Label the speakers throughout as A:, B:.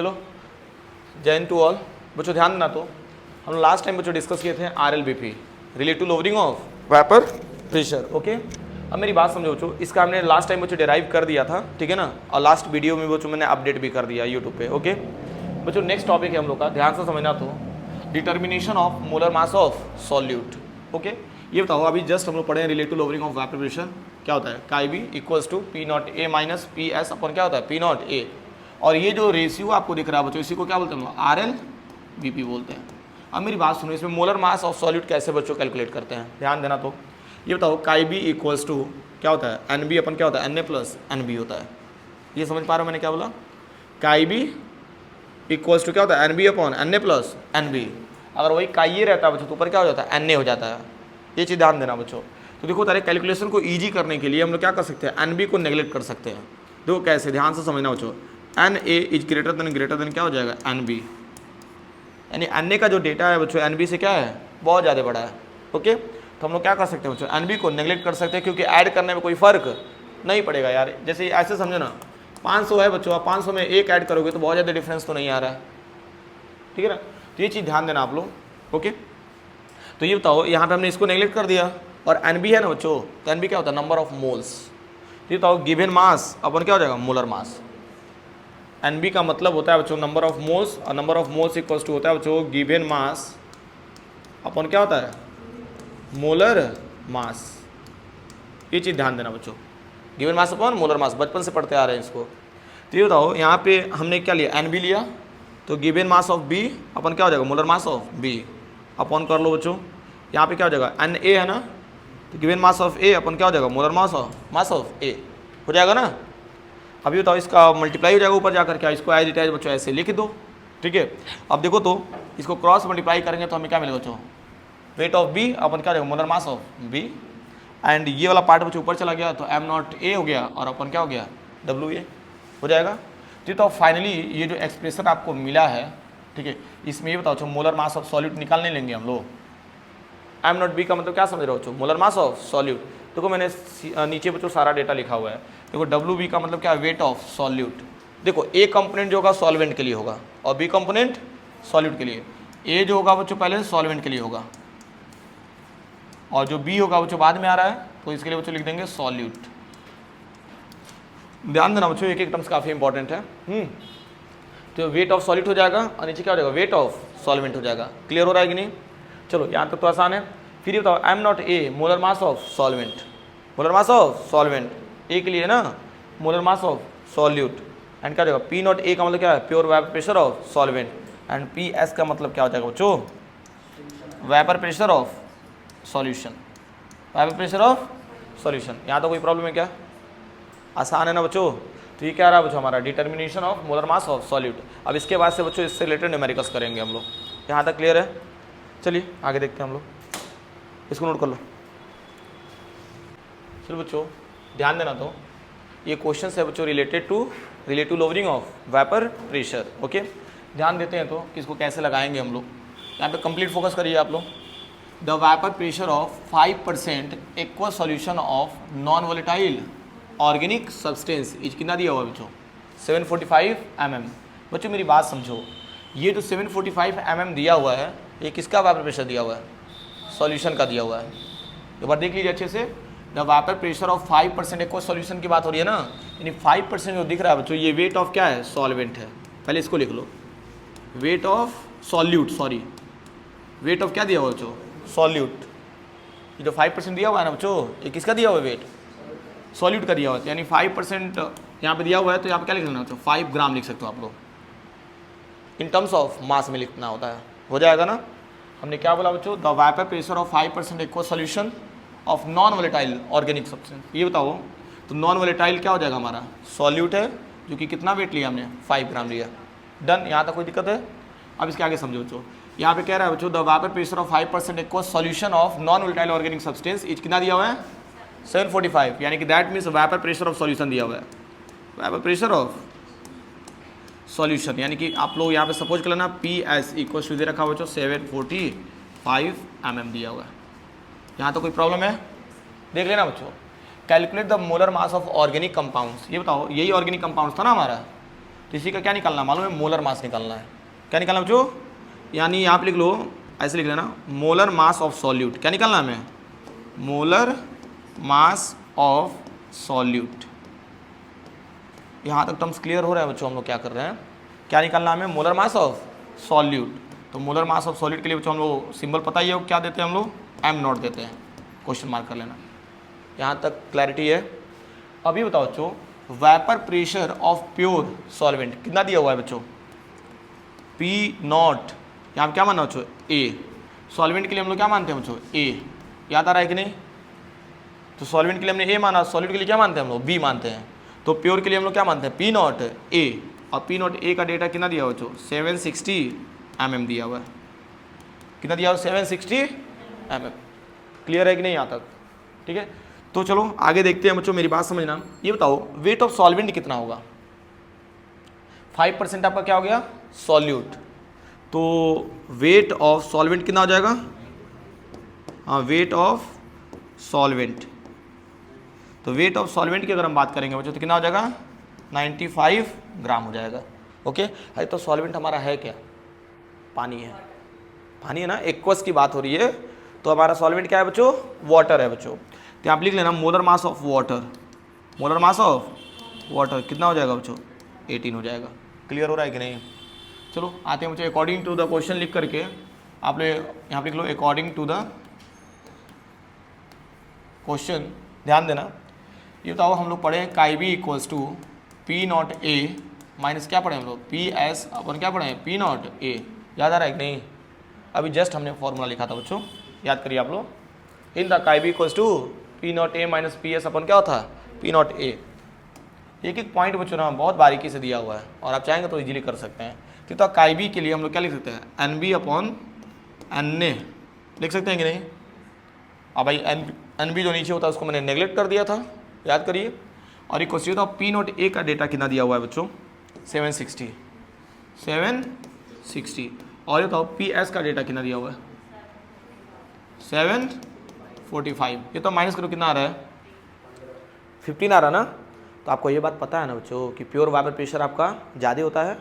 A: चलो जय Hind to all. बच्चों ध्यान देना, तो हम लास्ट टाइम बच्चों डिस्कस किए थे RLBP, relative lowering of vapour pressure. Okay, अब मेरी बात समझो बच्चों, इसका हमने लास्ट टाइम बच्चों डिराइव कर दिया था, ठीक है ना, और लास्ट वीडियो में बच्चों मैंने अपडेट भी कर दिया यूट्यूब पे। ओके बच्चों, नेक्स्ट टॉपिक है हम लोग का, ध्यान से समझना, तो determination of molar mass of solute. Okay, ये बताओ, अभी जस्ट हम लोग पढ़े हैं relative lowering of vapour pressure क्या होता है, chi B equals to P naught A minus P S upon क्या होता है, पी नॉट ए। और ये जो रेशियो आपको दिख रहा है बच्चों, इसी को क्या बोलते हैं, RLBP बोलते हैं। अब मेरी बात सुनो, इसमें मोलर मास ऑफ सॉल्यूट कैसे बच्चों कैलकुलेट करते हैं, ध्यान देना। तो ये बताओ, काई बी इक्वल्स टू क्या होता है, एन बी अपन क्या होता है, NA प्लस NB होता है। ये समझ पा रहे हो मैंने क्या बोला, काई बी इक्वल्स टू क्या होता है, NB upon NA plus NB। अगर वही काई ये रहता है बच्चों तो ऊपर क्या हो जाता है, NA हो जाता है। ये चीज़ ध्यान देना बच्चों। तो देखो तारे कैलकुलेशन को ईजी करने के लिए हम लोग क्या कर सकते हैं, NB को नेगलेक्ट कर सकते हैं। देखो कैसे, ध्यान से समझना बच्चों, NA इज ग्रेटर देन क्या हो जाएगा, NB, यानी NA का जो डेटा है बच्चों NB से क्या है, बहुत ज़्यादा बड़ा है। ओके, तो हम लोग क्या कर सकते हैं बच्चों, NB को नेगलेक्ट कर सकते हैं, क्योंकि ऐड करने में कोई फ़र्क नहीं पड़ेगा यार। जैसे ऐसे समझो ना, 500 है बच्चों, आप 500 में एक ऐड करोगे तो बहुत ज़्यादा डिफरेंस तो नहीं आ रहा है, ठीक है ना। तो ये चीज़ ध्यान देना आप लोग। ओके, तो ये बताओ, यहाँ पे हमने इसको नेगलेक्ट कर दिया, और NB है ना बच्चों, तो NB क्या होता है, नंबर ऑफ मोल्स। ये बताओ, गिवन मास अपन क्या हो जाएगा, मोलर मास। NB का मतलब होता है बच्चों नंबर ऑफ मोल्स, और number of moles equals to होता है बच्चों गिवन मास अपन क्या होता है, मोलर मास। ये चीज़ ध्यान देना बच्चों, गिवन मास अपन मोलर मास, बचपन से पढ़ते आ रहे हैं इसको। तो ये बताओ, यहाँ पे हमने क्या लिया, NB लिया, तो गिवन मास ऑफ B अपन क्या हो जाएगा, molar mass of B upon कर लो बच्चों, यहाँ पे क्या हो जाएगा, NA है ना, तो गिवन मास ऑफ A अपन क्या हो जाएगा, मोलर मास ऑफ A हो जाएगा ना। अभी बताओ, इसका मल्टीप्लाई हो जाएगा ऊपर जाकर, क्या इसको एज इट एज बच्चों ऐसे लिख दो, ठीक है। अब देखो तो इसको क्रॉस मल्टीप्लाई करेंगे तो हमें क्या मिलेगा बच्चों, वेट ऑफ B अपन क्या हो जाएगा, molar mass of B, and ये वाला पार्ट बच्चों ऊपर चला गया तो m0A हो गया, और अपन क्या हो गया, WA हो जाएगा। तो फाइनली ये जो एक्सप्रेशन आपको मिला है, ठीक है, इसमें ये बताओ बच्चों, मोलर मास ऑफ सॉल्यूट निकालने लेंगे हम लोग। m0B का मतलब क्या समझ रहे हो बच्चों, मोलर मास ऑफ सॉल्यूट। देखो मैंने नीचे बच्चों सारा डेटा लिखा हुआ है। देखो WB का मतलब क्या है, वेट ऑफ सॉल्यूट। देखो A कंपोनेंट जो होगा सॉल्वेंट के लिए होगा, और B कंपोनेंट सॉल्यूट के लिए। A जो होगा बच्चों पहले सॉल्वेंट के लिए होगा, और जो B होगा बच्चों बाद में आ रहा है, तो इसके लिए बच्चों लिख देंगे सॉल्यूट। ध्यान देना बच्चों, एक एक टर्म्स काफ़ी इंपॉर्टेंट है। तो वेट ऑफ सॉल्यूट हो जाएगा, और नीचे क्या हो जाएगा, वेट ऑफ सॉल्वेंट हो जाएगा। क्लियर हो रहा है कि नहीं। चलो यहाँ तक तो आसान है। फिर ये बताओ, m0A molar mass of solvent, molar mass of solvent A के लिए ना, molar mass of solute, and क्या हो जाएगा, P0A का मतलब क्या है, pure vapour pressure of solvent, and PS का मतलब क्या हो जाएगा बच्चों, vapour pressure of solution, vapour pressure of solution. यहाँ तो कोई प्रॉब्लम है क्या, आसान है ना बच्चों। तो ये क्या रहा बच्चों, हमारा determination of molar mass of solute. अब इसके बाद से बच्चों इससे रिलेटेड न्यूमेरिकल्स करेंगे हम लोग। यहाँ तक क्लियर है। चलिए आगे देखते हैं हम लोग, इसको नोट कर लो। चलो बच्चों ध्यान देना, तो ये क्वेश्चन है बच्चों related to relative lowering of vapour pressure. Okay, ध्यान देते हैं तो इसको कैसे लगाएंगे हम लोग। यहाँ पे कंप्लीट फोकस करिए आप लोग। The vapour pressure of 5% aqua solution of non volatile organic substance is कितना दिया हुआ बच्चों, 745 mm। बच्चों मेरी बात समझो, ये जो 745 mm दिया हुआ है, ये किसका वेपर प्रेशर दिया हुआ है, सॉल्यूशन का दिया हुआ है। एक बार देख लीजिए अच्छे से। The vapour pressure of 5% aqua solution की बात हो रही है ना, यानी 5% जो दिख रहा है बच्चों, ये वेट ऑफ क्या है, सॉल्वेंट है। पहले इसको लिख लो, weight of solute, sorry weight of क्या दिया हुआ बच्चों, सॉल्यूट। ये जो 5% दिया हुआ है ना बच्चों, ये किसका दिया हुआ है, वेट सॉल्यूट का दिया हुआ है। यानी 5% यहाँ पे दिया हुआ है, तो यहाँ पे क्या लिख लेना बच्चों, 5 ग्राम लिख सकते हो आप लोग। इन टर्म्स ऑफ मास में लिखना होता है, हो जाएगा ना। हमने क्या बोला बच्चों, the vapour pressure of 5% aqua solution of non volatile organic substance. ये बताओ, तो नॉन वोलेटाइल क्या हो जाएगा हमारा, सॉल्यूट है, जो कि कितना वेट लिया हमने, 5 ग्राम लिया। डन, यहाँ तक कोई दिक्कत है। अब इसके आगे समझो बच्चों, यहाँ पे कह रहा है बच्चों, the vapour pressure of 5% aqua solution of non volatile organic substance is कितना दिया हुआ है, 745, यानी कि that means vapour pressure of solution दिया हुआ है, वेपर प्रेशर ऑफ सॉल्यूशन। यानी कि आप लोग यहाँ पे सपोज कर लेना, PS इक्वल टू दे रखा हुआ बच्चों 745 mm दिया हुआ है। यहाँ तो कोई प्रॉब्लम है, देख लेना बच्चों। Calculate the molar mass of organic compounds. ये बताओ, यही ऑर्गेनिक कंपाउंड्स था ना हमारा, तो इसी का क्या निकालना है मालूम है, मोलर मास निकालना है। क्या निकालना बच्चों, यानी आप लिख लो, ऐसे लिख लेना, मोलर मास ऑफ सॉल्यूट। क्या निकालना है हमें, मोलर मास ऑफ सॉल्यूट। यहाँ तक टर्म्स क्लियर हो रहा है बच्चों, हम लोग क्या कर रहे हैं, क्या निकालना है हमें, मोलर मास ऑफ सॉल्यूट। तो मोलर मास ऑफ सॉल्यूट के लिए बच्चों हम लोग सिंबल पता ही है, क्या देते हैं हम लोग, एम नॉट देते हैं, क्वेश्चन मार्क कर लेना। यहाँ तक क्लैरिटी है। अभी बताओ बच्चों, vapour pressure of pure solvent कितना दिया हुआ है बच्चों, पी नॉट। यहाँ पे क्या मानना बच्चों, ए। सॉल्वेंट के लिए हम लोग क्या मानते हैं बच्चों, ए। याद आ रहा है कि नहीं, तो सॉल्वेंट के लिए हमने ए माना, सॉलिड के लिए क्या मानते हैं हम लोग, बी मानते हैं। तो प्योर के लिए हम लोग क्या मानते हैं, पी नॉट ए। और पी नॉट ए का डेटा कितना दिया हुआ बच्चों, 760 mm दिया हुआ है। कितना दिया हुआ, 760 mm। क्लियर है कि नहीं यहाँ तक, ठीक है। तो चलो आगे देखते हैं बच्चों, मेरी बात समझना। ये बताओ वेट ऑफ सॉल्वेंट कितना होगा, 5% आपका क्या हो गया, सॉल्यूट। तो वेट ऑफ सॉल्वेंट कितना हो जाएगा, हाँ वेट ऑफ सॉल्वेंट। तो वेट ऑफ सॉल्वेंट की अगर हम बात करेंगे बच्चों तो कितना हो जाएगा, 95 ग्राम हो जाएगा। ओके, अरे तो सॉल्वेंट हमारा है क्या, पानी है, पानी है ना, एक्वस की बात हो रही है। तो हमारा सॉल्वेंट क्या है बच्चों, वाटर है बच्चों। तो आप लिख लेना molar mass of water, molar mass of water कितना हो जाएगा बच्चों, 18 हो जाएगा। क्लियर हो रहा है कि नहीं। चलो आते हैं बच्चों, अकॉर्डिंग टू द क्वेश्चन लिख करके आप लोग यहाँ पे लिख लो, अकॉर्डिंग टू द क्वेश्चन। ध्यान देना, ये बताओ हम लोग पढ़े chi B equals to P naught A minus क्या पढ़े हम लोग, पी एस अपन क्या पढ़े, पी नॉट ए। याद आ रहा है कि नहीं, अभी जस्ट हमने फॉर्मूला लिखा था बच्चों, याद करिए आप लोग। In the chi B equals to P naught A minus P S upon क्या होता है, पी नॉट ए। एक एक पॉइंट बच्चों ना बहुत बारीकी से दिया हुआ है और आप चाहेंगे तो इजीली कर सकते हैं। तो काई बी के लिए हम लोग क्या लिख सकते हैं, N B upon N A लिख सकते हैं कि नहीं। अब भाई एन बी जो नीचे होता है उसको मैंने नेगलेक्ट कर दिया था, याद करिए। और एक क्वेश्चन था पी नॉट ए का डेटा कितना दिया हुआ है बच्चों, 760। और ये बताओ पी एस का डेटा कितना दिया हुआ है, 745। ये तो माइनस करो कितना आ रहा है, 15 आ रहा ना। तो आपको ये बात पता है ना बच्चों कि प्योर वेपर प्रेशर आपका ज़्यादा होता है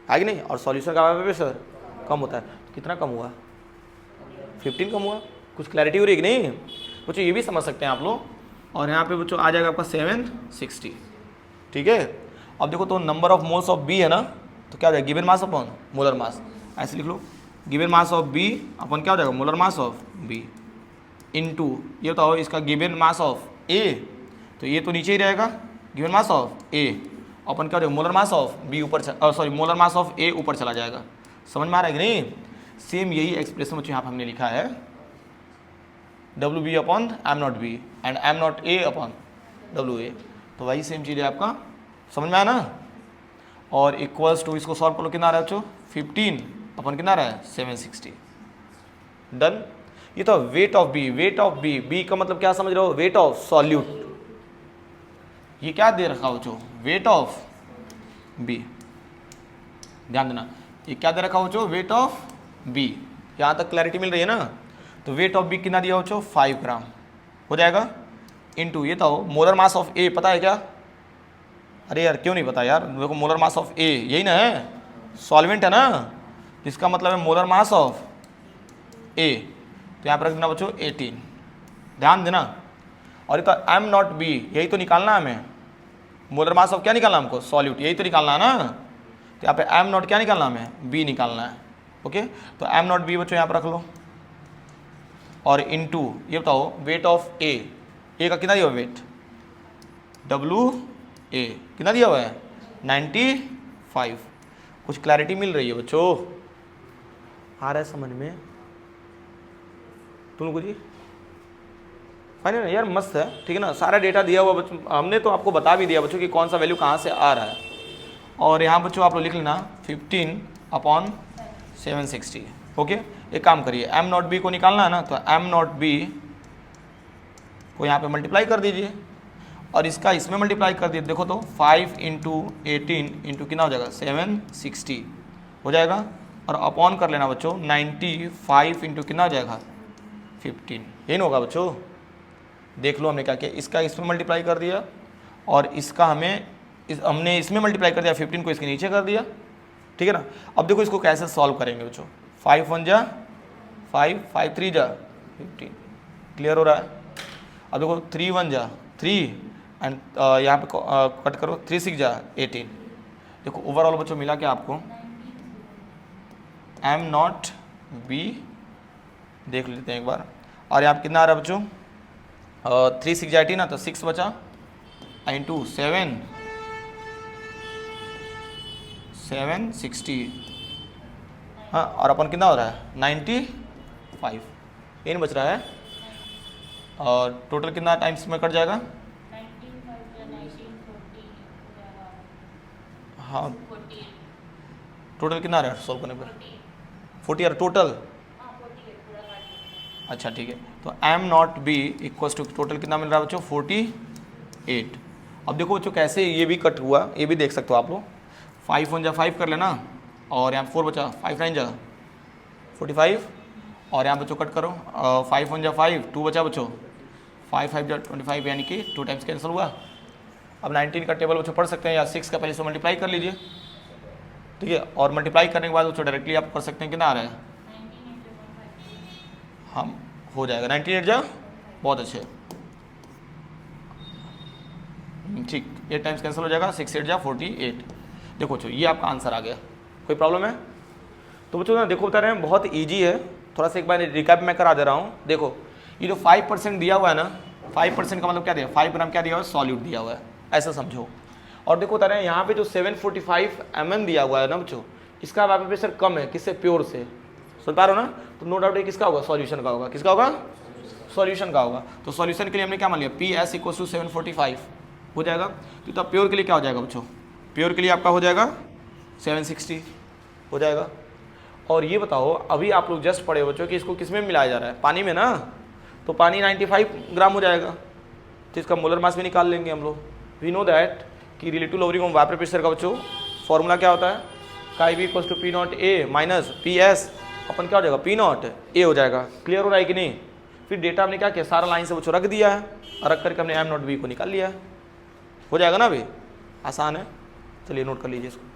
A: कि नहीं, और सॉल्यूशन का वेपर प्रेशर कम होता है। तो कितना कम हुआ, 15 कम हुआ। कुछ क्लैरिटी हो रही है कि नहीं बच्चों, ये भी समझ सकते हैं आप लोग। और यहाँ पे बच्चों आ जाएगा आपका 760, ठीक है। अब देखो तो number of moles of B है ना, तो क्या हो जाएगा, given mass upon molar mass. ऐसे लिख लो, given mass of B upon क्या हो जाएगा, molar mass of B into ये बताओ इसका गिवन मास ऑफ ए, तो ये तो नीचे ही रहेगा, गिवन मास ऑफ ए अपन क्या हो जाएगा, मोलर मास ऑफ बी ऊपर, सॉरी मोलर मास ऑफ ए ऊपर चला जाएगा। समझ में आ रहा है कि नहीं। सेम यही एक्सप्रेशन बच्चों यहाँ पर हमने लिखा है, W B upon M naught B and M naught A upon W A. तो वही सेम चीज़ है आपका, समझ में आया ना। और इक्वल्स टू इसको सॉल्व कर लो, कितना आ रहा है बच्चों, 15 अपन कितना आ रहा है, 760। डन। ये तो weight of B, weight of B, B का मतलब क्या समझ रहे हो, वेट ऑफ सॉल्यूट। ये क्या दे रखा हो बच्चों, वेट ऑफ बी। ध्यान देना, ये क्या दे रखा हो बच्चों, वेट ऑफ बी। यहाँ तक क्लैरिटी मिल रही है ना। तो वेट ऑफ बी कितना दिया हो बच्चों, 5 ग्राम हो जाएगा। इनटू ये तो मोलर मास ऑफ ए पता है क्या, अरे यार क्यों नहीं पता यार, देखो मोलर मास ऑफ ए यही ना है, सॉल्वेंट है ना, इसका मतलब है मोलर मास ऑफ ए। तो यहाँ पर रख देना बच्चों 18। ध्यान देना। और ये तो एम नॉट बी, यही तो निकालना है हमें, मोलर मास ऑफ क्या निकालना हमको, सॉल्यूट, यही तो निकालना है ना। तो यहाँ पे एम नॉट क्या निकालना हमें, बी निकालना है। ओके, तो एम नॉट बी बच्चों यहाँ पर रख लो। और इनटू ये बताओ वेट ऑफ ए का कितना दिया हुआ वेट, डब्ल्यू ए कितना दिया हुआ है, 95। कुछ क्लैरिटी मिल रही है बच्चों, आ रहा है समझ में तुम लोगों जी, फाइनल है यार, मस्त है, ठीक है ना। सारा डेटा दिया हुआ बच्चों, हमने तो आपको बता भी दिया बच्चों कि कौन सा वैल्यू कहाँ से आ रहा है। और यहाँ बच्चों आप लोग लिख लेना 15/760। ओके, एक काम करिए, एम नॉट बी को निकालना है ना, तो एम नॉट बी को यहाँ पे मल्टीप्लाई कर दीजिए और इसका इसमें मल्टीप्लाई कर दीजिए। देखो तो 5 × 18 इंटू कितना हो जाएगा, 760 हो जाएगा। और अपॉन कर लेना बच्चों 95 इंटू कितना हो जाएगा, 15। यही ना होगा बच्चों, देख लो हमने क्या किया, इसका इसमें मल्टीप्लाई कर दिया और इसका हमें हमने इसमें मल्टीप्लाई कर दिया, 15 को इसके नीचे कर दिया, ठीक है ना। अब देखो इसको कैसे सॉल्व करेंगे बच्चों, 5 1 जा 5, 5 3 जा 15, क्लियर हो रहा है। अब देखो 3 1 जा 3 एंड यहाँ पे कट करो, 3 6 जा 18। देखो ओवरऑल बच्चों मिला क्या आपको, एम नॉट बी देख लेते हैं एक बार। और यहाँ पे कितना आ रहा है बच्चों, 3 6 जा 18 ना, तो 6 बचा इंटू 7 60, हाँ, और अपन कितना हो रहा है 95 इन बच रहा है। और टोटल कितना टाइम्स में कट जाएगा, हाँ टोटल कितना आ रहा है सॉल्व करने पर 40 टोटल, अच्छा ठीक है। तो M naught B equals to total कितना मिल रहा है बच्चों 48। अब देखो बच्चों कैसे ये भी कट हुआ, ये भी देख सकते हो आप लोग, 5 1 जा 5 कर लेना, और यहाँ 4 बचा, 5 9 जा 45, और यहाँ बच्चों कट करो, 5 1 जा 5, 2 बचा बच्चों, 5 5 जा 25, यानी कि 2 टाइम्स कैंसिल हुआ। अब 19 का टेबल बच्चों पढ़ सकते हैं, या 6 का पहले से मल्टीप्लाई कर लीजिए, ठीक है। और मल्टीप्लाई करने के बाद बच्चों डायरेक्टली आप कर सकते हैं कितना आ रहा है, हम हो जाएगा 98 जा, बहुत अच्छे, ठीक, 8 टाइम्स कैंसिल हो जाएगा, 6 8 जा 48। देखो बच्चों ये आपका आंसर आ गया, कोई प्रॉब्लम है। तो बच्चों ना देखो बता रहे हैं बहुत इजी है, थोड़ा सा एक बार रिकैप मैं करा दे रहा हूँ। देखो ये जो 5% दिया हुआ है ना, 5% का मतलब क्या दिया, 5 ग्राम क्या दिया हुआ है, सॉल्यूट दिया हुआ है, ऐसा समझो। और देखो बता रहे हैं यहाँ पे जो 745 ml दिया हुआ है ना बच्चों, इसका वेपर प्रेशर कम है, किससे, प्योर से, सुन पा रहे हो ना। तो नो डाउट ये किसका होगा, सॉल्यूशन का होगा, किसका होगा, सॉल्यूशन का होगा। तो सॉल्यूशन के लिए हमने क्या मान लिया, PS इक्वल टू 745 हो जाएगा। तो तब प्योर के लिए क्या हो जाएगा बच्चों, प्योर के लिए आपका हो जाएगा 760 हो जाएगा। और ये बताओ अभी आप लोग जस्ट पढ़े बच्चों कि इसको किस में मिलाया जा रहा है, पानी में ना, तो पानी 95 ग्राम हो जाएगा, तो इसका मोलर मास भी निकाल लेंगे हम लोग। वी नो दैट कि relative lowering of vapour pressure का बच्चों फॉर्मूला क्या होता है, chi B equals to P naught A minus P S upon क्या हो जाएगा, पी नॉट ए हो जाएगा। क्लियर हो रहा है कि नहीं। फिर डेटा हमने क्या किया, सारा लाइन से बच्चों रख दिया है, और रख करके हमने एम नॉट बी को निकाल लिया है, हो जाएगा ना। अभी आसान है, चलिए नोट कर लीजिए इसको।